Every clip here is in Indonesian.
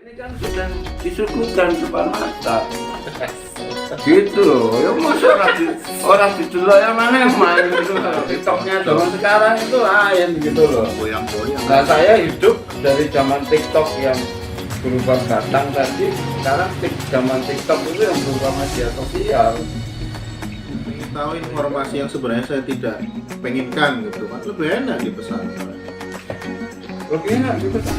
Ini kan sedang disuguhkan depan mata. Gitu loh, ya masa orang didelok ya mana main gitu. TikToknya zaman sekarang itu lain gitu loh. Goyang-goyang. Nah saya hidup dari zaman TikTok yang berupa batang tadi, sekarang zaman TikTok itu yang berupa media sosial. Tahu informasi yang sebenarnya saya tidak penginkan gitu kan, lebih enak dipesan. Lebih enak gitu kan.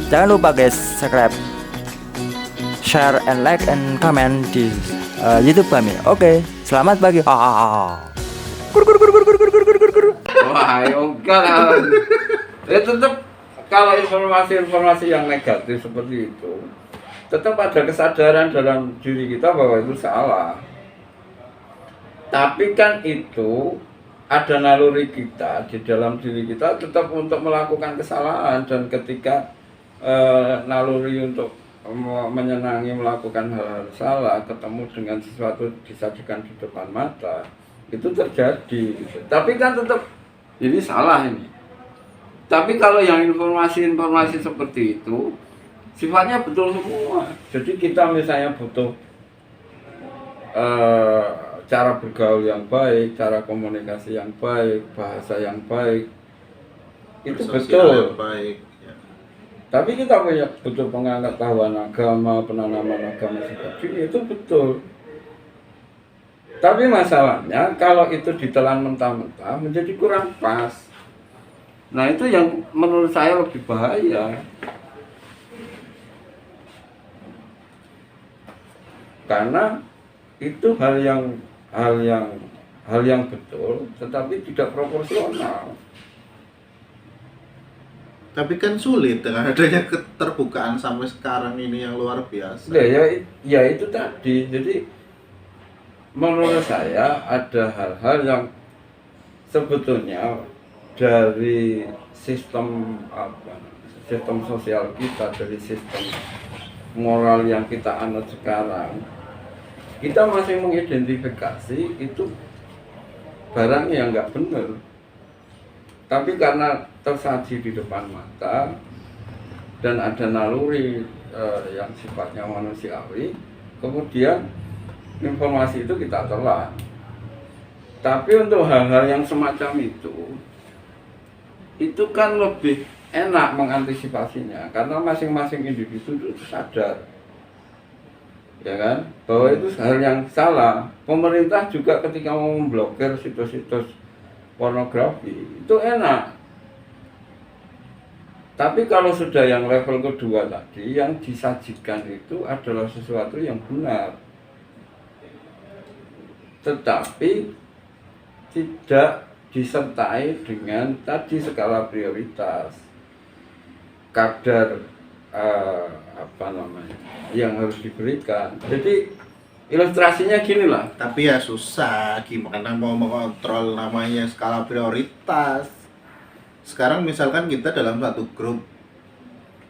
Jangan lupa guys, subscribe, share, and like, and comment di YouTube kami. Oke, selamat pagi. Wah, ya enggak lah. Ya tetap kalau informasi-informasi yang negatif seperti itu, tetap ada kesadaran dalam diri kita bahwa itu salah. Tapi kan itu ada naluri kita di dalam diri kita tetap untuk melakukan kesalahan, dan ketika naluri untuk menyenangi melakukan hal-hal salah ketemu dengan sesuatu disajikan di depan mata itu terjadi gitu. Tapi kan tetap ini salah ini. Tapi kalau yang informasi-informasi seperti itu sifatnya betul semua. Jadi kita misalnya butuh cara bergaul yang baik, cara komunikasi yang baik, bahasa yang baik, itu betul Yang baik. Ya. Tapi kita butuh pengetahuan agama, penanaman agama seperti itu betul. Tapi masalahnya kalau itu ditelan mentah-mentah menjadi kurang pas. Nah itu yang menurut saya lebih bahaya. Karena itu hal yang betul, tetapi tidak proporsional. Tapi kan sulit dengan adanya keterbukaan sampai sekarang ini yang luar biasa. Ya itu tadi. Jadi menurut saya ada hal-hal yang sebetulnya dari sistem sosial kita, dari sistem moral yang kita anut sekarang, kita masih mengidentifikasi itu barang yang nggak benar. Tapi karena tersaji di depan mata dan ada naluri yang sifatnya manusiawi, kemudian informasi itu kita telan. Tapi untuk hal-hal yang semacam itu kan lebih enak mengantisipasinya karena masing-masing individu itu sadar, ya kan, bahwa itu hal yang salah. Pemerintah juga ketika mau memblokir situs-situs pornografi itu enak. Tapi kalau sudah yang level kedua tadi, yang disajikan itu adalah sesuatu yang benar, tetapi tidak disertai dengan tadi skala prioritas, kadar yang harus diberikan. Jadi ilustrasinya gini lah. Tapi ya susah, gimana mau mengontrol namanya skala prioritas. Sekarang misalkan kita dalam satu grup,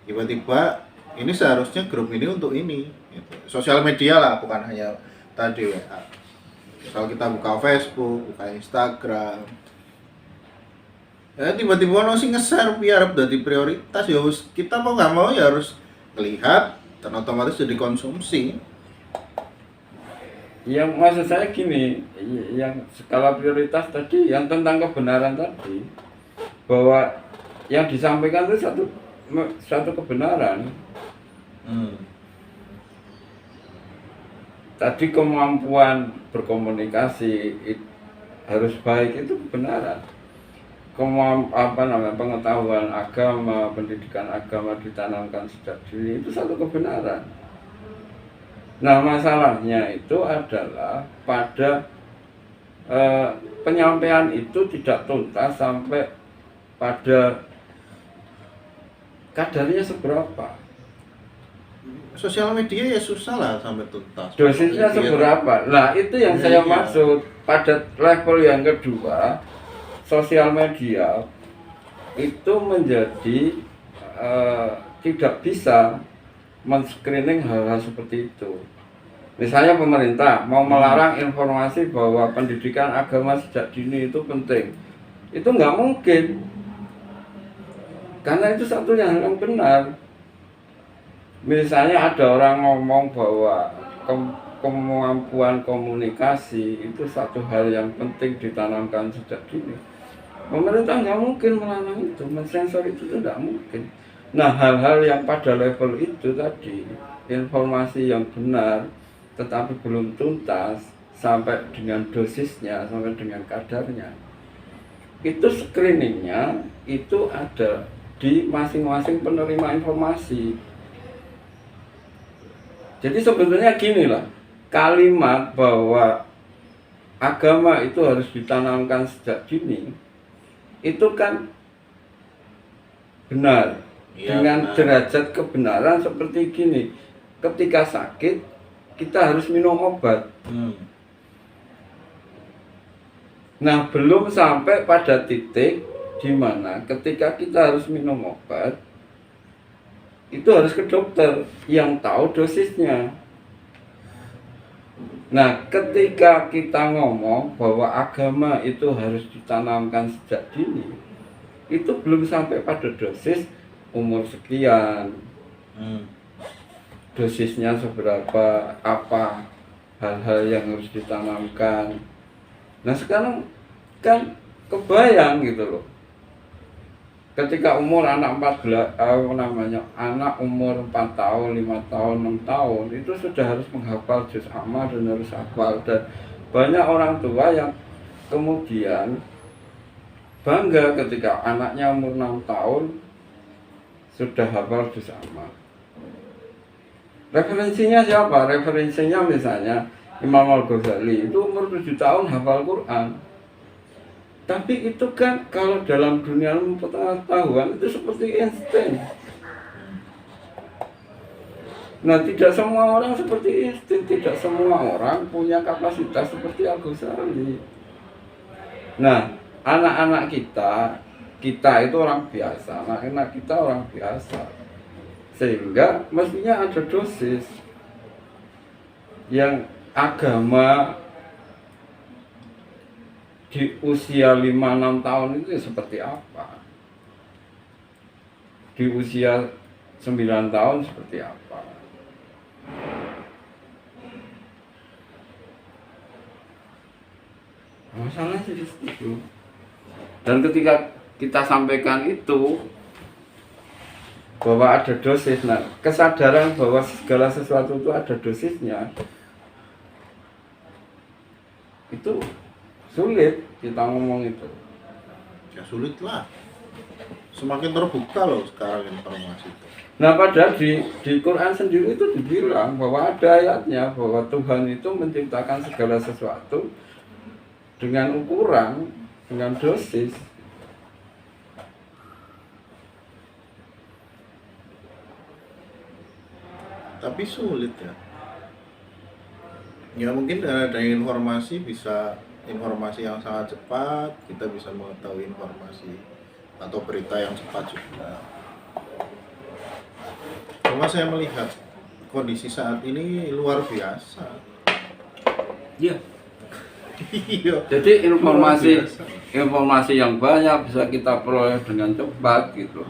tiba-tiba ini seharusnya grup ini untuk ini gitu. Sosial media lah, bukan hanya tadi WA. Misal kita buka Facebook, buka Instagram, ya tiba-tiba ono sing nge-share biar jadi prioritas, ya kita mau nggak mau ya harus melihat dan otomatis jadi konsumsi. Yang maksud saya gini, yang skala prioritas tadi, yang tentang kebenaran tadi, bahwa yang disampaikan itu satu kebenaran. Tadi kemampuan berkomunikasi harus baik, itu kebenaran. Pengetahuan agama, pendidikan agama ditanamkan sejak dini, itu satu kebenaran. Nah masalahnya itu adalah pada penyampaian itu tidak tuntas sampai pada kadarnya seberapa. Sosial media ya susah lah sampai tuntas. Dosisnya seberapa? Nah itu yang saya maksud. Pada level yang kedua, sosial media itu menjadi tidak bisa men-screening hal-hal seperti itu. Misalnya pemerintah mau melarang informasi bahwa pendidikan agama sejak dini itu penting, itu nggak mungkin, karena itu satu yang benar. Misalnya ada orang ngomong bahwa kemampuan komunikasi itu satu hal yang penting ditanamkan sejak dini. Pemerintah nggak mungkin melarang itu, mensensor itu tidak mungkin. Nah, hal-hal yang pada level itu tadi, informasi yang benar tetapi belum tuntas sampai dengan dosisnya, sampai dengan kadarnya, itu screeningnya itu ada di masing-masing penerima informasi. Jadi sebetulnya gini lah, kalimat bahwa agama itu harus ditanamkan sejak dini itu kan benar. Iya, Dengan benar. derajat kebenaran seperti gini, ketika sakit kita harus minum obat. Nah, belum sampai pada titik di mana ketika kita harus minum obat itu harus ke dokter yang tahu dosisnya. Nah, ketika kita ngomong bahwa agama itu harus ditanamkan sejak dini, itu belum sampai pada dosis umur sekian, dosisnya seberapa, apa hal-hal yang harus ditanamkan. Nah, sekarang kan kebayang gitu loh. Ketika umur anak 14 anak umur 4 tahun, 5 tahun, 6 tahun itu sudah harus menghafal juz amma dan harus hafal, dan banyak orang tua yang kemudian bangga ketika anaknya umur 6 tahun sudah hafal juz amma. Referensinya siapa? Referensinya misalnya Imam Al-Ghazali itu umur 7 tahun hafal Quran. Tapi itu kan kalau dalam dunia ilmu pengetahuan itu seperti Einstein. Nah, tidak semua orang seperti Einstein, tidak semua orang punya kapasitas seperti Al-Ghazali. Nah, anak-anak kita itu orang biasa, anak-anak kita orang biasa. Sehingga mestinya ada dosis yang agama di usia 5-6 tahun itu seperti apa, di usia 9 tahun seperti apa. Masalahnya di situ. Dan ketika kita sampaikan itu bahwa ada dosis, nah kesadaran bahwa segala sesuatu itu ada dosisnya itu sulit kita ngomong itu. Ya sulit lah. Semakin terbuka loh sekarang informasi itu. Nah, padahal di Quran sendiri itu dibilang bahwa ada ayatnya bahwa Tuhan itu menciptakan segala sesuatu dengan ukuran, dengan dosis. Tapi sulit ya. Ya mungkin ada informasi yang sangat cepat, kita bisa mengetahui informasi atau berita yang cepat juga. Cuma saya melihat kondisi saat ini luar biasa. Iya. Iya. Jadi informasi yang banyak bisa kita peroleh dengan cepat gitu.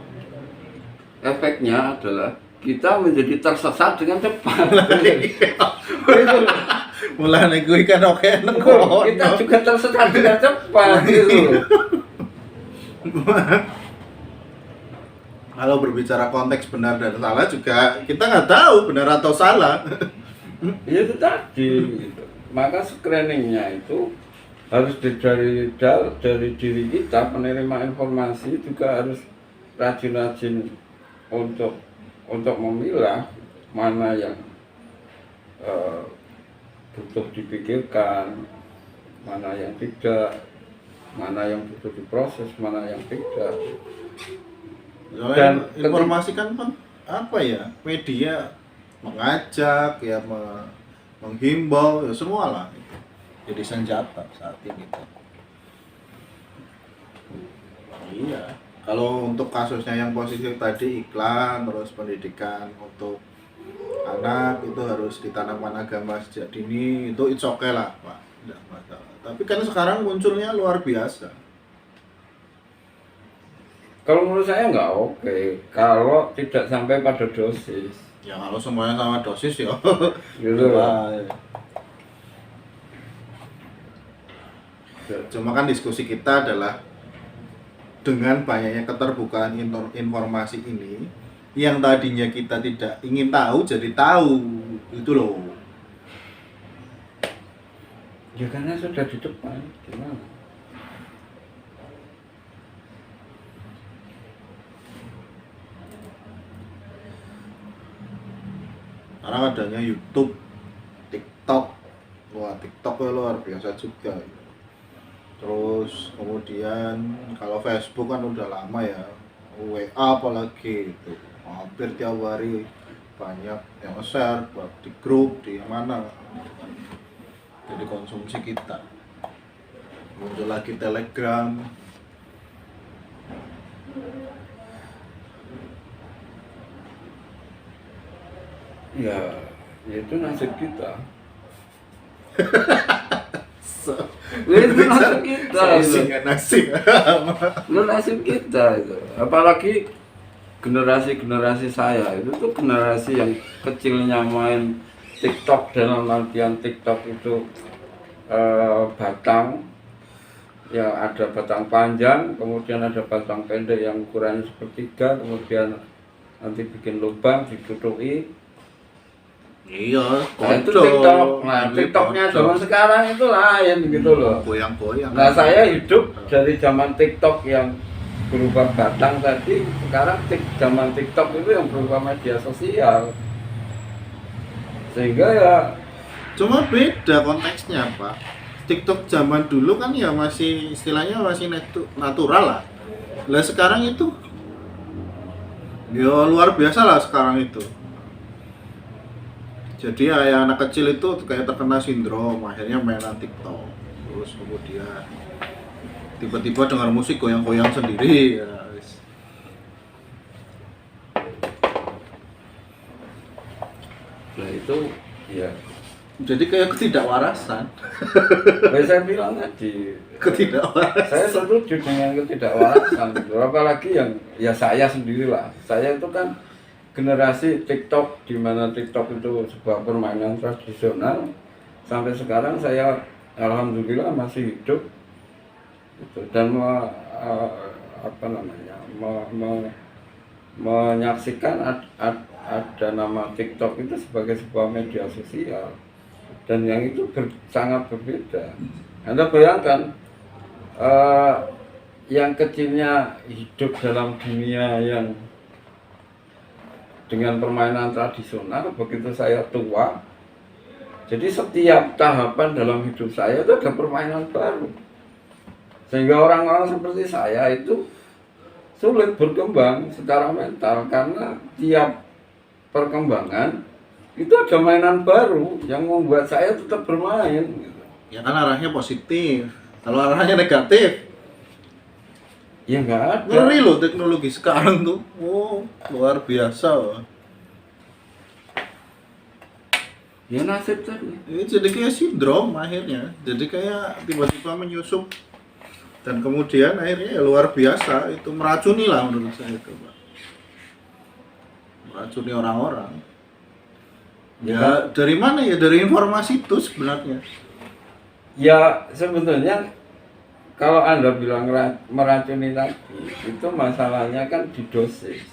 Efeknya adalah kita menjadi tersesat dengan cepat. Itu Mulane gue kan oke kita juga tersesat dengan cepat gitu. Kalau berbicara konteks benar dan salah juga kita nggak tahu benar atau salah. Ya itu tadi gitu. Maka screeningnya itu harus dari diri kita, penerima informasi juga harus rajin-rajin untuk memilah mana yang butuh dipikirkan, mana yang tidak, mana yang butuh diproses, mana yang tidak. Soalnya informasi kan apa ya, media mengajak ya, menghimbau ya, semua lah jadi senjata saat ini. Iya, kalau untuk kasusnya yang positif tadi iklan, terus pendidikan untuk anak itu harus ditanamkan agama sejak dini, itu it's okay lah Pak, tidak masalah. Tapi kan sekarang munculnya luar biasa. Kalau menurut saya nggak oke kalau tidak sampai pada dosis. Ya kalau semuanya sama dosis ya. Gitu. Wah. Cuma kan diskusi kita adalah dengan banyaknya keterbukaan informasi ini, yang tadinya kita tidak ingin tahu jadi tahu, itu loh. Ya karena sudah di depan, gimana? Karena adanya YouTube, TikTok, wah TikTok luar biasa juga. Terus kemudian kalau Facebook kan udah lama ya, WA apalagi itu hampir tiap hari banyak yang share di grup di mana, jadi konsumsi kita. Muncul lagi Telegram. Ya itu nasib kita. Ya, itu nasib kita. Nasib. Itu nasib kita itu. Apalagi generasi saya itu tuh generasi yang kecilnya main TikTok, dalam artian TikTok itu batang, ya ada batang panjang, kemudian ada batang pendek yang ukurannya sepertiga, kemudian nanti bikin lubang ditutupi. Iya, Nah itu TikTok. Nah TikToknya zaman sekarang itu lain gitu loh. Goyang-goyang. Nah saya hidup dari zaman TikTok yang berupa batang tadi, sekarang zaman TikTok itu yang berupa media sosial. Sehingga ya cuma beda konteksnya, Pak. TikTok zaman dulu kan ya masih istilahnya masih natural lah. Lah sekarang itu ya luar biasa lah sekarang itu. Jadi ya anak kecil itu kayak terkena sindrom, akhirnya mainan TikTok. Terus kemudian tiba-tiba dengar musik goyang-goyang sendiri ya. nah itu ya Jadi kayak ketidakwarasan. saya bilang tadi, Ketidakwarasan. saya setuju dengan ketidakwarasan. Apalagi yang ya saya sendirilah. Saya itu kan generasi TikTok, di mana TikTok itu sebuah permainan tradisional. Sampai sekarang saya alhamdulillah masih hidup gitu, dan menyaksikan ada nama TikTok itu sebagai sebuah media sosial, dan yang itu sangat berbeda. Anda bayangkan yang kecilnya hidup dalam dunia yang dengan permainan tradisional, begitu saya tua, jadi setiap tahapan dalam hidup saya itu ada permainan baru. Sehingga orang-orang seperti saya itu sulit berkembang secara mental, karena tiap perkembangan itu ada mainan baru yang membuat saya tetap bermain. Ya kan arahnya positif. Kalau arahnya negatif, Ya nggak ada. ngeri loh teknologi sekarang tuh. Oh, luar biasa. Ya nasib tadi. Ini jadi kayak sindrom akhirnya. Jadi kayak tiba-tiba menyusup dan kemudian akhirnya ya luar biasa, itu meracuni lah menurut saya itu, Pak. Meracuni orang-orang. Ya dari mana ya? Dari informasi itu sebenarnya. Ya sebetulnya kalau Anda bilang meracuni tadi, itu masalahnya kan di dosis.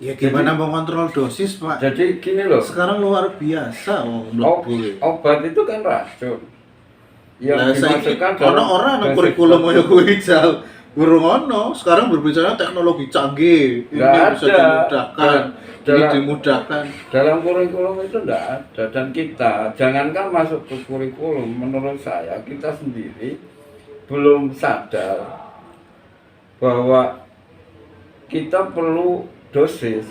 Ya gimana mau kontrol dosis, Pak? Jadi gini loh, Sekarang luar biasa obat itu kan racun. Yang Nah, dimasukkan ono orang nang dosis kurikulum obat. koyo kuwi jal. Burung ono, sekarang berbicara teknologi canggih. Ini Nggak bisa ada. dimudahkan, ini Dalam- dimudahkan. Dalam kurikulum itu tidak ada, dan kita jangankan masuk ke kurikulum, menurut saya kita sendiri belum sadar bahwa kita perlu dosis,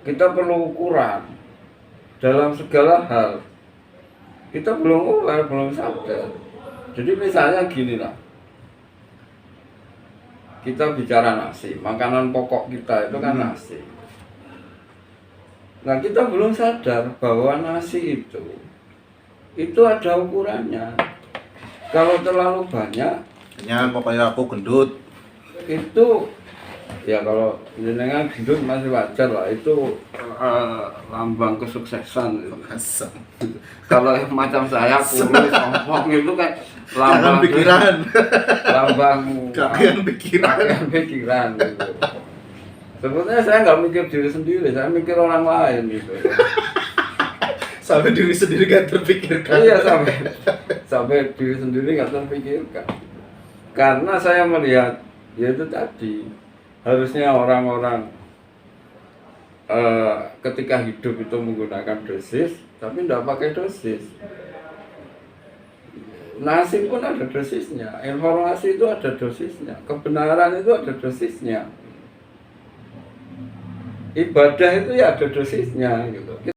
kita perlu ukuran dalam segala hal. Kita belum aware, belum sadar. Jadi misalnya gini lah, kita bicara nasi, makanan pokok kita itu kan nasi. Nah kita belum sadar bahwa nasi itu ada ukurannya. Kalau terlalu banyak, Hanya pokoknya aku gendut. itu Ya kalau jenengan gendut masih wajar lah, itu lambang kesuksesan itu. Asam. Kalau macam saya kurus sombong itu kan Jangan lambang pikiran. lambang Kakean pikiran. kakean pikiran gitu. Sebenarnya saya nggak mikir diri sendiri, saya mikir orang lain gitu. Sampai diri sendiri gak terpikirkan. Iya, sampai diri sendiri nggak terpikirkan. Karena saya melihat ya itu tadi, harusnya orang-orang ketika hidup itu menggunakan dosis, tapi tidak pakai dosis. Nasi pun ada dosisnya, informasi itu ada dosisnya, kebenaran itu ada dosisnya, ibadah itu ya ada dosisnya gitu.